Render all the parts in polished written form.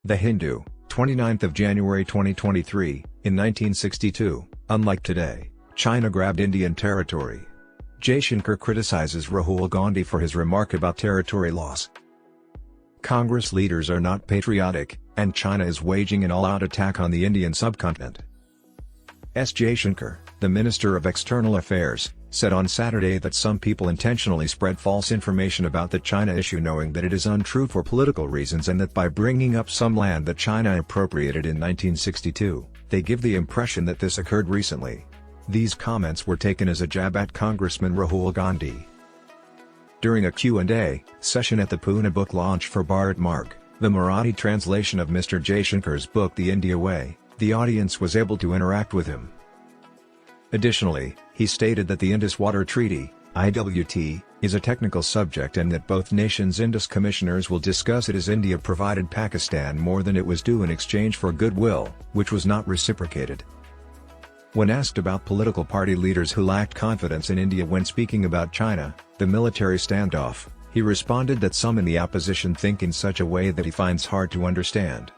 The Hindu, 29th of January 2023, in 1962, unlike today, China grabbed Indian territory. Jaishankar criticizes Rahul Gandhi for his remark about territory loss. Congress leaders are not patriotic, and China is waging an all-out attack on the Indian subcontinent. Jaishankar, the Minister of External Affairs, said on Saturday that some people intentionally spread false information about the China issue knowing that it is untrue for political reasons and that by bringing up some land that China appropriated in 1962, they give the impression that this occurred recently. These comments were taken as a jab at Congressman Rahul Gandhi. During a Q&A session at the Pune book launch for Bharat Marg, the Marathi translation of Mr. Jaishankar's book The India Way, the audience was able to interact with him. Additionally, he stated that the Indus Water Treaty, IWT, is a technical subject and that both nations' Indus commissioners will discuss it as India provided Pakistan more than it was due in exchange for goodwill, which was not reciprocated. When asked about political party leaders who lacked confidence in India when speaking about China, the military standoff, he responded that some in the opposition think in such a way that he finds hard to understand.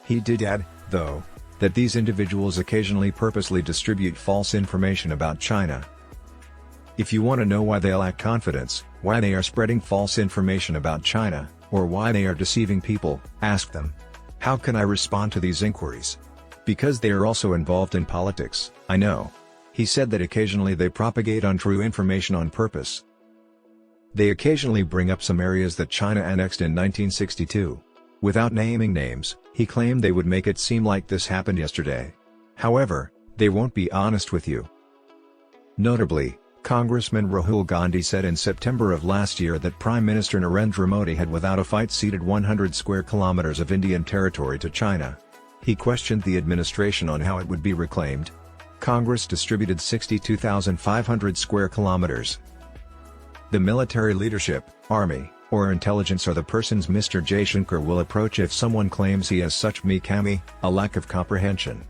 He did add, though, that these individuals occasionally purposely distribute false information about China. If you want to know why they lack confidence, why they are spreading false information about China, or why they are deceiving people, ask them. How can I respond to these inquiries? Because they are also involved in politics, I know. He said that occasionally they propagate untrue information on purpose. They occasionally bring up some areas that China annexed in 1962. Without naming names, he claimed they would make it seem like this happened yesterday. However, they won't be honest with you. Notably, Congressman Rahul Gandhi said in September of last year that Prime Minister Narendra Modi had without a fight ceded 100 square kilometers of Indian territory to China. He questioned the administration on how it would be reclaimed. Congress distributed 62,500 square kilometers. The military leadership, army, or intelligence are the persons Mr. Jaishankar will approach if someone claims he has such kami, a lack of comprehension.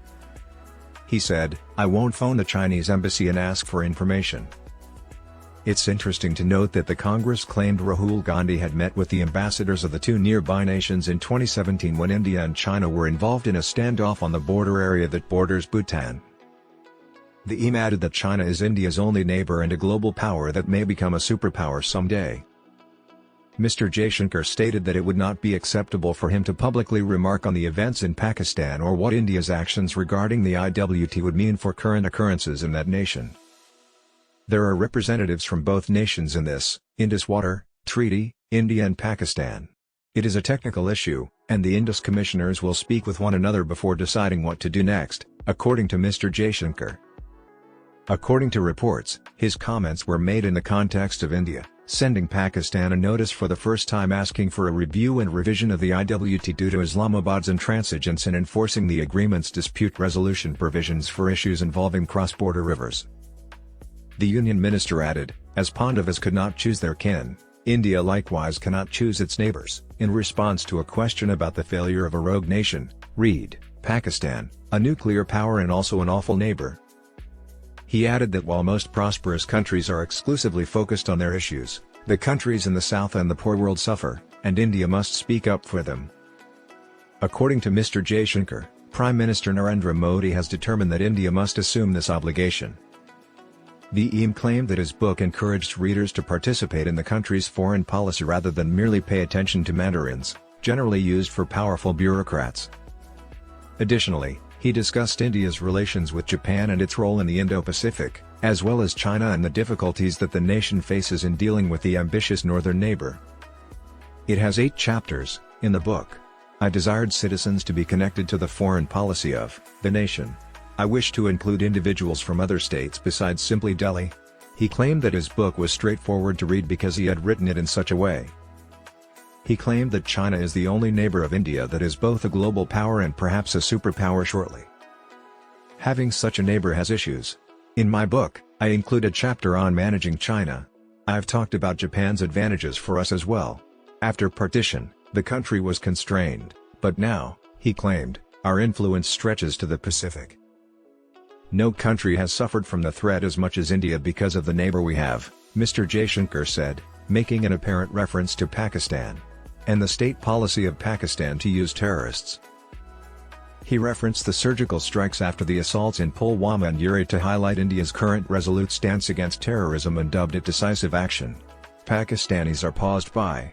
He said, I won't phone the Chinese embassy and ask for information. It's interesting to note that the Congress claimed Rahul Gandhi had met with the ambassadors of the two nearby nations in 2017 when India and China were involved in a standoff on the border area that borders Bhutan. The EM added that China is India's only neighbor and a global power that may become a superpower someday. Mr. Jaishankar stated that it would not be acceptable for him to publicly remark on the events in Pakistan or what India's actions regarding the IWT would mean for current occurrences in that nation. There are representatives from both nations in this, Indus Water Treaty, India and Pakistan. It is a technical issue, and the Indus commissioners will speak with one another before deciding what to do next, according to Mr. Jaishankar. According to reports, his comments were made in the context of India sending Pakistan a notice for the first time asking for a review and revision of the IWT due to Islamabad's intransigence in enforcing the agreement's dispute resolution provisions for issues involving cross-border rivers. The Union Minister added, as Pandavas could not choose their kin, India likewise cannot choose its neighbors. In response to a question about the failure of a rogue nation, read, Pakistan, a nuclear power and also an awful neighbor. He added that while most prosperous countries are exclusively focused on their issues, the countries in the South and the poor world suffer, and India must speak up for them. According to Mr. Jaishankar, Prime Minister Narendra Modi has determined that India must assume this obligation. The EM claimed that his book encouraged readers to participate in the country's foreign policy rather than merely pay attention to mandarins, generally used for powerful bureaucrats. Additionally, he discussed India's relations with Japan and its role in the Indo-Pacific, as well as China and the difficulties that the nation faces in dealing with the ambitious northern neighbor. It has 8 chapters. In the book, I desired citizens to be connected to the foreign policy of the nation. I wish to include individuals from other states besides simply Delhi. He claimed that his book was straightforward to read because he had written it in such a way. He claimed that China is the only neighbor of India that is both a global power and perhaps a superpower shortly. Having such a neighbor has issues. In my book, I include a chapter on managing China. I've talked about Japan's advantages for us as well. After partition, the country was constrained, but now, he claimed, our influence stretches to the Pacific. No country has suffered from the threat as much as India because of the neighbor we have, Mr. Jaishankar said, making an apparent reference to Pakistan. and the state policy of Pakistan to use terrorists. He referenced the surgical strikes after the assaults in Pulwama and Uri to highlight India's current resolute stance against terrorism and dubbed it decisive action. Pakistanis are paused by